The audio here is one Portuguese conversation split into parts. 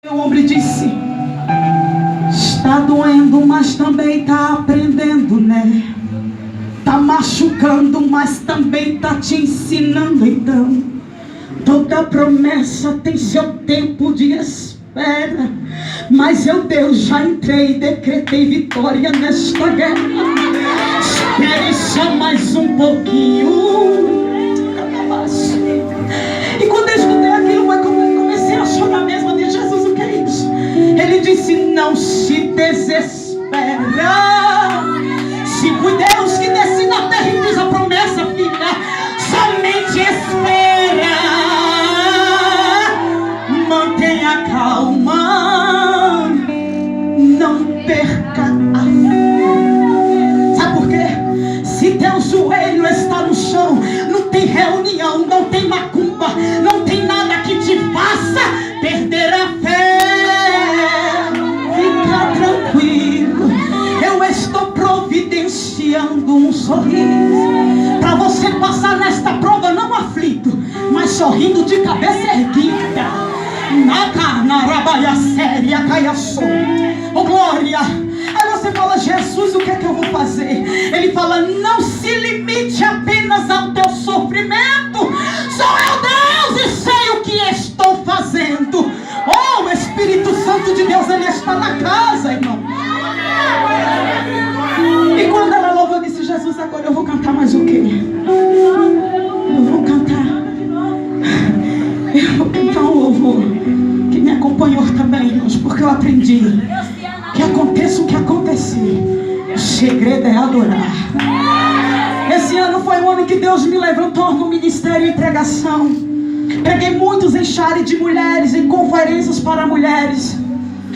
O homem disse: está doendo, mas também está aprendendo, né? Está machucando, mas também está te ensinando. Então, toda promessa tem seu tempo de espera. Mas eu, Deus, já entrei e decretei vitória nesta guerra. Espere só mais um pouquinho. E quando eu escutei aquilo, eu comecei a chorar mesmo. Eu disse: Jesus, o que é isso? Ele disse: não se desespera. Se foi Deus que desce na terra e fez a promessa, filha, somente espera. Mantenha calma, não perca a fé. Sabe por quê? Se teu joelho está no chão, não tem reunião, não tem macumba, não tem nada que te faça perder a fé. Fica tranquilo, eu estou providenciando um sorriso para você passar nesta prova não aflito, mas sorrindo de cabeça erguida. Oh glória! Aí você fala: Jesus, o que é que eu vou fazer? Ele fala: não se limite apenas ao teu sofrimento. Sou eu, Deus, e sei o que estou fazendo. Oh, o Espírito Santo de Deus, ele está na casa, irmão. E quando ela louvou, eu disse: Jesus, agora eu vou cantar mais o quê? Eu vou cantar um louvor que me acompanhou também, irmãos, porque eu aprendi que aconteça o que acontecer, o segredo é adorar. Esse ano foi o ano que Deus me levantou no ministério e pregação. Preguei muitos em chare de mulheres, em conferências para mulheres.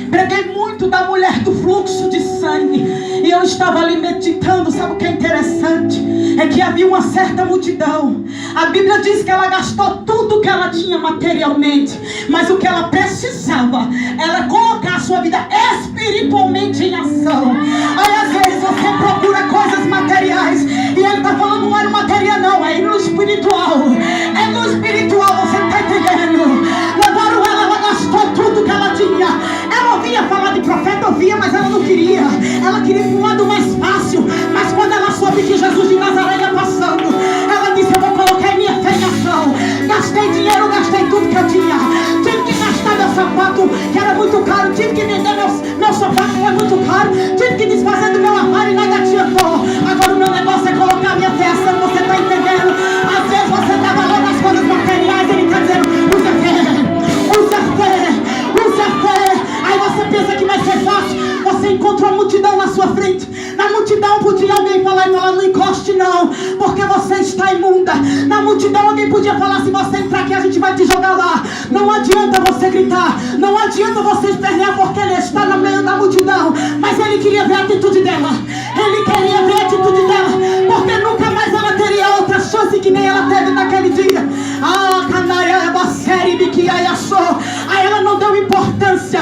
Preguei muito da mulher do fluxo de sangue. E eu estava ali meditando. Sabe o que é interessante? É que havia uma certa multidão. A Bíblia diz que ela gastou tudo que ela tinha materialmente, mas o que ela precisava era colocar a sua vida espiritualmente em ação. Aí às vezes você procura coisas materiais, e ele está falando: não é no material não, é no espiritual. É no espiritual, você está entendendo? Levaram ela gastou tudo que ela tinha. Ela ouvia falar de profeta, ouvia, mas ela não queria. Ela queria ir para um lado mais fácil. Mas quando ela soube que Jesus de Nazaré ia passando, ela disse: eu vou colocar minha fé em ação. Gastei dinheiro, gastei tudo que eu tinha. Tive que gastar meu sapato, que era muito caro. Tive que vender meu sapato, que era muito caro. Tive que desfazer do meu armário e nada adiantou. Agora o meu negócio é colocar minha fé em ação. Você está entendendo? Às vezes você está valendo as coisas materiais. Ele está dizendo: usa fé, usa fé, usa fé. Aí você pensa que vai ser fácil. Você encontra uma multidão na sua frente. Na multidão podia alguém falar: não encoste não, porque você está imunda. Na multidão alguém podia falar: se você entrar aqui a gente vai te jogar lá. Não adianta você gritar, não adianta você espernear, porque ele está no meio da multidão. Mas ele queria ver a atitude dela. Ele queria ver a atitude dela, porque nunca mais ela teria outra chance que nem ela teve naquele dia. Aí ela não deu importância.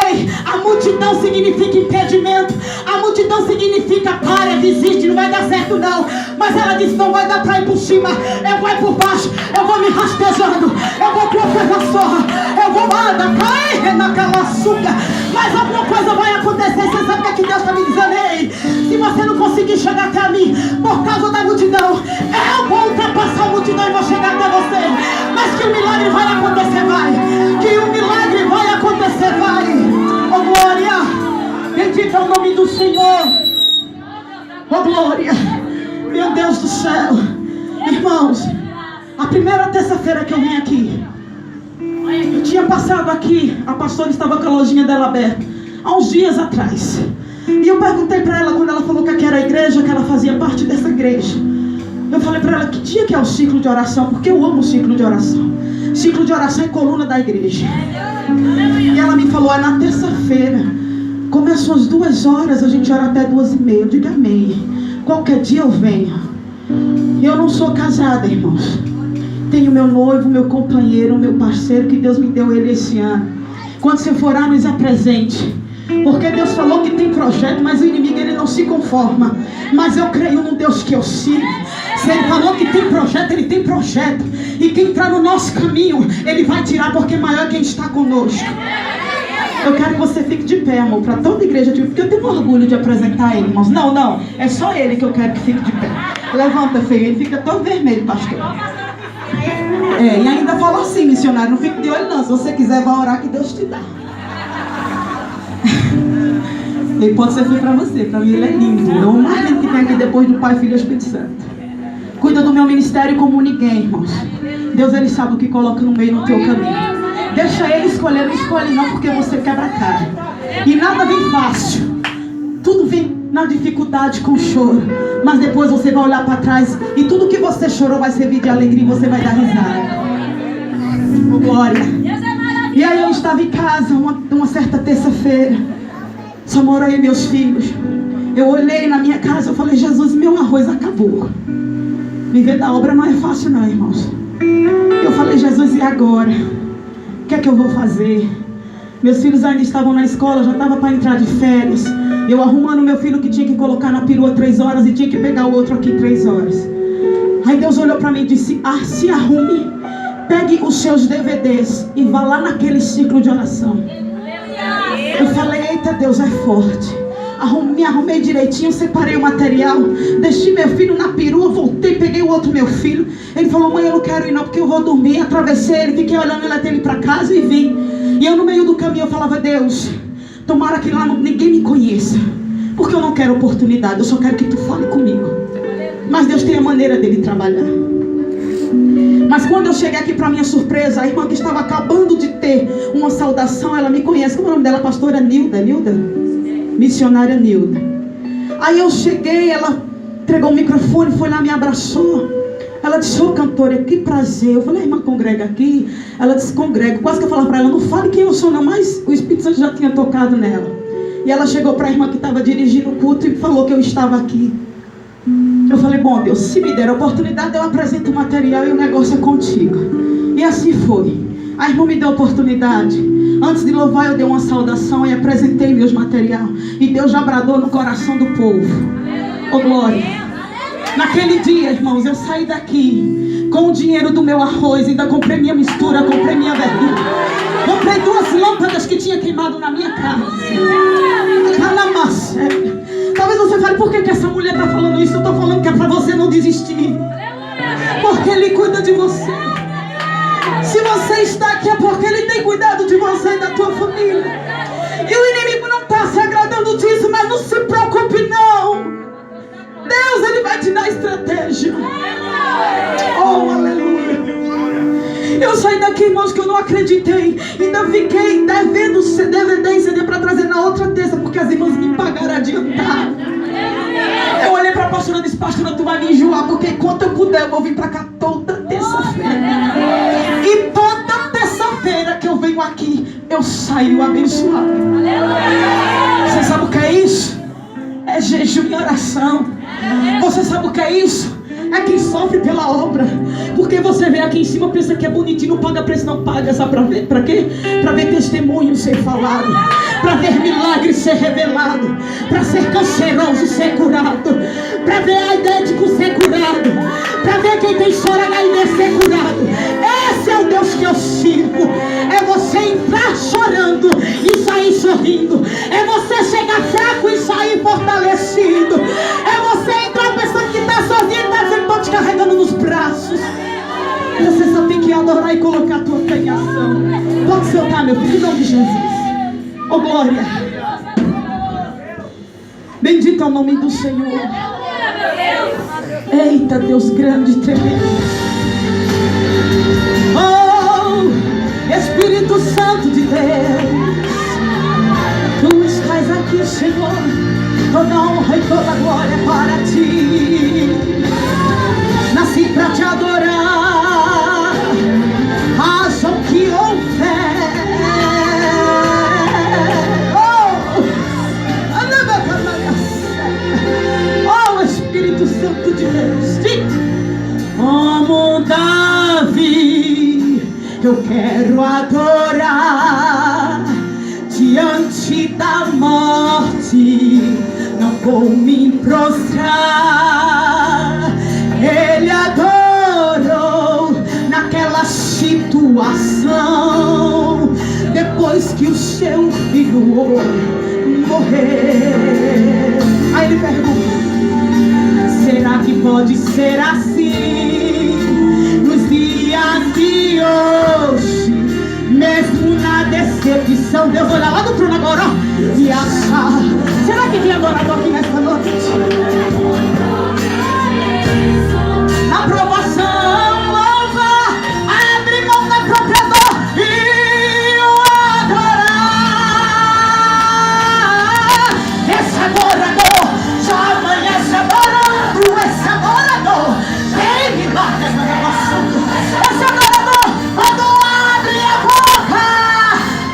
Ei, a multidão significa impedimento. A multidão significa: para, desiste, não vai dar certo não. Mas ela disse: não vai dar pra ir por cima, eu vou ir por baixo, eu vou me rastejando, eu vou com a vassoura, eu vou cair naquela suga. Mas alguma coisa vai acontecer. Você sabe o que Deus está me dizendo? Ei, se você não conseguir chegar até mim por causa da multidão, eu vou ultrapassar a multidão e vou chegar até você. Mas que o milagre vai acontecer, vai. Que o milagre vai acontecer, vai. Oh glória, bendito é o nome do Senhor. Oh glória, meu Deus do céu. Irmãos, a primeira terça-feira que eu vim aqui, eu tinha passado aqui, a pastora estava com a lojinha dela aberta, há uns dias atrás. E eu perguntei para ela, quando ela falou que aqui era a igreja, que ela fazia parte dessa igreja. Eu falei para ela: que dia que é o ciclo de oração? Porque eu amo o ciclo de oração. Ciclo de oração é coluna da igreja. E ela me falou: é na terça-feira. Começam às 2 horas, a gente ora até 2h30. Eu digo: amém. Qualquer dia eu venho. Eu não sou casada, irmãos. Tenho meu noivo, meu companheiro, meu parceiro, que Deus me deu ele esse ano. Quando você for lá, nos apresente. Porque Deus falou que tem projeto, mas o inimigo ele não se conforma. Mas eu creio no Deus que eu sirvo. Se ele falou que tem projeto, ele tem projeto. E quem está no nosso caminho, ele vai tirar, porque maior é quem está conosco. Eu quero que você fique de pé, amor, para toda a igreja, porque eu tenho orgulho de apresentar ele, irmãos. Não, é só ele que eu quero que fique de pé. Levanta, feio, ele fica todo vermelho, pastor. E ainda fala assim, missionário, não fique de olho não, se você quiser, vai orar que Deus te dá. Ele pode ser feio para você, para mim ele é lindo. É o mais lindo que tem aqui depois do Pai, Filho e Espírito Santo. Cuida do meu ministério como ninguém, irmãos. Deus, ele sabe o que coloca no meio do teu caminho. Deixa ele escolher, não escolhe não, porque você quebra a cara. E nada vem fácil. Tudo vem na dificuldade, com choro. Mas depois você vai olhar para trás e tudo que você chorou vai servir de alegria e você vai dar risada. Oh, glória. E aí eu estava em casa uma certa terça-feira. Só moro aí meus filhos. Eu olhei na minha casa, eu falei, Jesus, meu arroz acabou. Viver da obra não é fácil não, irmãos. Eu falei, Jesus, e agora? O que é que eu vou fazer? Meus filhos ainda estavam na escola, já estava para entrar de férias. Eu arrumando meu filho que tinha que colocar na perua 3 horas e tinha que pegar o outro aqui 3 horas. Aí Deus olhou para mim e disse, se arrume, pegue os seus DVDs e vá lá naquele ciclo de oração. Eu falei, eita, Deus é forte. Me arrumei direitinho, separei o material, deixei meu filho na perua, voltei, peguei o outro meu filho. Ele falou, mãe, eu não quero ir não, porque eu vou dormir. Atravessei ele, fiquei olhando ele até ele para casa e vim. E eu no meio do caminho eu falava, Deus, tomara que lá ninguém me conheça, porque eu não quero oportunidade, eu só quero que tu fale comigo. Mas Deus tem a maneira dele trabalhar. Mas quando eu cheguei aqui, para minha surpresa, a irmã que estava acabando de ter uma saudação, ela me conhece. Como é o nome dela? Pastora Nilda? Missionária Nilda. Aí eu cheguei, ela entregou o microfone, foi lá, me abraçou. Ela disse, cantora, que prazer. Eu falei, irmã, congrega aqui? Ela disse, congrego. Quase que eu falava para ela, não fale quem eu sou não, mas o Espírito Santo já tinha tocado nela. E ela chegou para a irmã que estava dirigindo o culto e falou que eu estava aqui. Eu falei, bom Deus, se me der a oportunidade, eu apresento o material e o negócio é contigo. E assim foi. A irmã me deu a oportunidade. Antes de louvar, eu dei uma saudação e apresentei meus material. E Deus já bradou no coração do povo. Oh, glória. Naquele dia, irmãos, eu saí daqui com o dinheiro do meu arroz. Ainda comprei minha mistura, comprei minha verdura. Comprei 2 lâmpadas que tinha queimado na minha casa. Talvez você fale, por que essa mulher está falando isso? Eu estou falando que é para você não desistir. Porque Ele cuida de você. Se você está aqui é porque Ele tem cuidado de você e da tua família. E o inimigo não está se agradando disso, mas não se preocupe não. Deus, Ele vai te dar estratégia. Oh, aleluia. Eu saí daqui, irmãos, que eu não acreditei. Ainda fiquei devendo DVD e CD para trazer na outra terça, porque as irmãs me pagaram adiantado. Eu olhei para a pastora e disse, pastora, tu vai me enjoar, porque enquanto eu puder eu vou vir para cá toda terça-feira. E toda terça-feira que eu venho aqui, eu saio abençoado. Você sabe o que é isso? É jejum e oração. Você sabe o que é isso? É quem sofre pela obra. Porque você vê aqui em cima, pensa que é bonitinho, não paga preço, não paga. Sabe pra ver? Pra quê? Pra ver testemunho ser falado, pra ver milagre ser revelado, pra ser canceroso ser curado, pra ver aidético ser curado, pra ver quem tem choro ainda ser curado. Esse é o Deus que eu sirvo. É você entrar chorando e sair sorrindo. É você chegar fraco e sair fortalecido. É você entrar pensando que está sozinho e está dizendo, estou te carregando nos braços. Você só tem que adorar e colocar a tua fé em ação. Pode sentar, meu filho, em nome de Jesus. Oh, glória. Bendito é o nome do Senhor. Eita, Deus grande e tremendo. Oh, Espírito Santo de Deus, Tu estás aqui, Senhor. Toda honra e toda glória para Ti. Nasci para Te adorar, haja o que houver. Oh, Espírito Santo de Deus, como Davi, eu quero adorar diante da morte, não vou me prostrar. Ele adorou naquela situação, depois que os seu filho morrer. Aí ele pergunta: será que pode ser assim nos dias de hoje? Mesmo na decepção, Deus olha lá do trono agora, ó, e achar. Será que tem adorador aqui nesta noite? Na provação, louva, abre mão da própria dor e o adorar. Esse adorador já amanhece adorando. Esse adorador tem milagres na gravação. Esse adorador, quando abre a boca,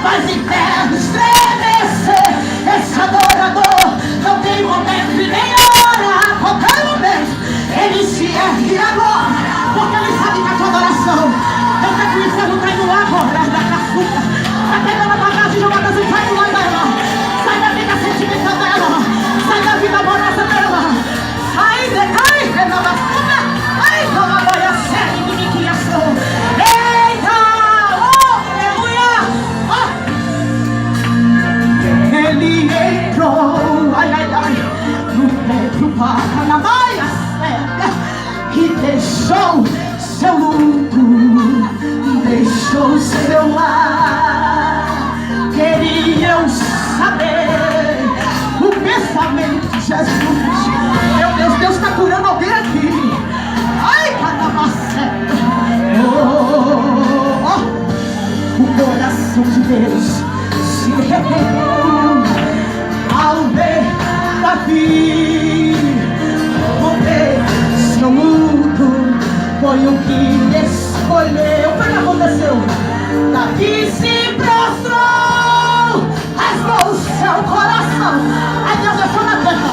faz inferno estremecer. Esse adorador não tem momento e nem hora. A qualquer momento ele se ergue agora, porque ele sabe que a tua adoração não tem que o inferno tá indo lá agora da caçuca. Tá pegando a bagagem jogada e sai do lado dela. Sai da vida sentimental dela. Sai da vida amorosa dela. Sai, decai, renova a fuga. Ai, toma banha séria de liquidação. Eita! Oh, aleluia! Oh. Ele entrou, ai, ai, ai, no templo para na maia cega e deixou seu luto, deixou seu lar. Queriam saber o pensamento de Jesus. Meu Deus, Deus está curando alguém aqui. Ai, caramba, oh, oh, oh. O coração de Deus se rendeu ao ver Davi morrer. Seu luto foi o que escolheu. O que aconteceu? Davi se prostrou, rasgou o seu coração. Aí Deus desceu na terra.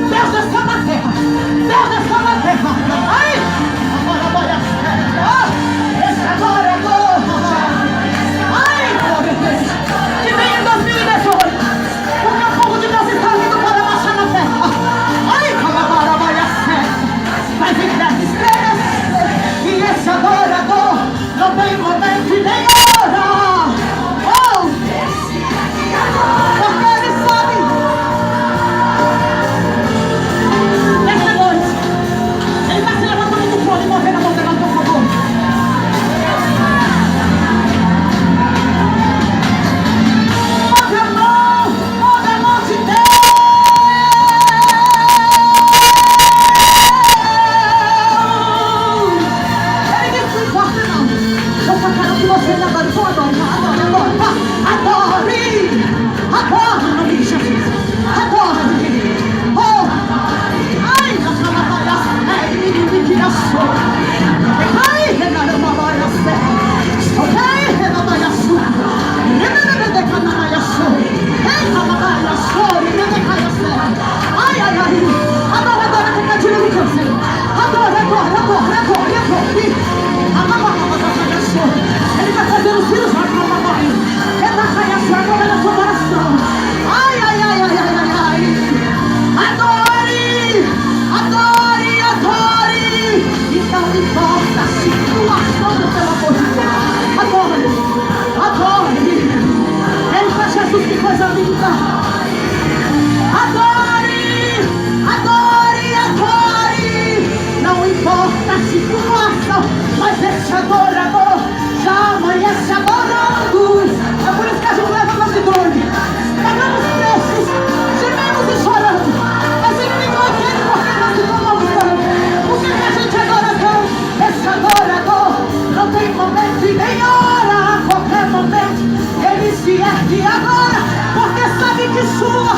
Deus desceu na terra. Deus desceu na terra. Ai, agora vai a terra. Esse agora é dor. Ai, glória a Deus. Que vem em 2018. Porque o povo de Deus está vindo para marchar na terra. Ai, agora vai a terra. Vai vir deve estremecer. E esse adorador não tem momento e nem hora. Oh! Porque ele sabe. Nessa noite ele está se levantando do trono e movendo a mão dela, por favor. Move a mão de Deus. Ele disse: não importa não. Eu só quero que você me adore. Então adore, adore, adore. Adore. Adore no nome de Jesus. Adore. Oh. Ai, a sua vai a fé. Que eu sou. Ai, renarama vai a fé. Ai, renarama vai a sua. Renarama vai a sua. Ei, renarama vai a sua. Renarama vai a fé. Ai, ai, ai. Adore, adore com medida de câncer. Adore, adore, adore, adore, adore. Ele vai fazer os filhos lá para a mãe. Ele vai sair a sua agora na sua oração. Ai, ai, ai, ai, ai, ai, ai. Adore, adore, adore. E não importa a situação do seu amor de Deus. Adore, adore. Eita, Jesus, que coisa linda. Adore, adore, adore. Não importa a situação, mas esse adorador já amanhece adorando. É por isso que a gente leva nós de drone. Pagamos preços, gememos e chorando. Mas ele me entende porque nós estamos dando. Porque a gente adora Deus. Esse adorador não tem momento e nem hora. A qualquer momento ele se ergue agora, porque sabe que sua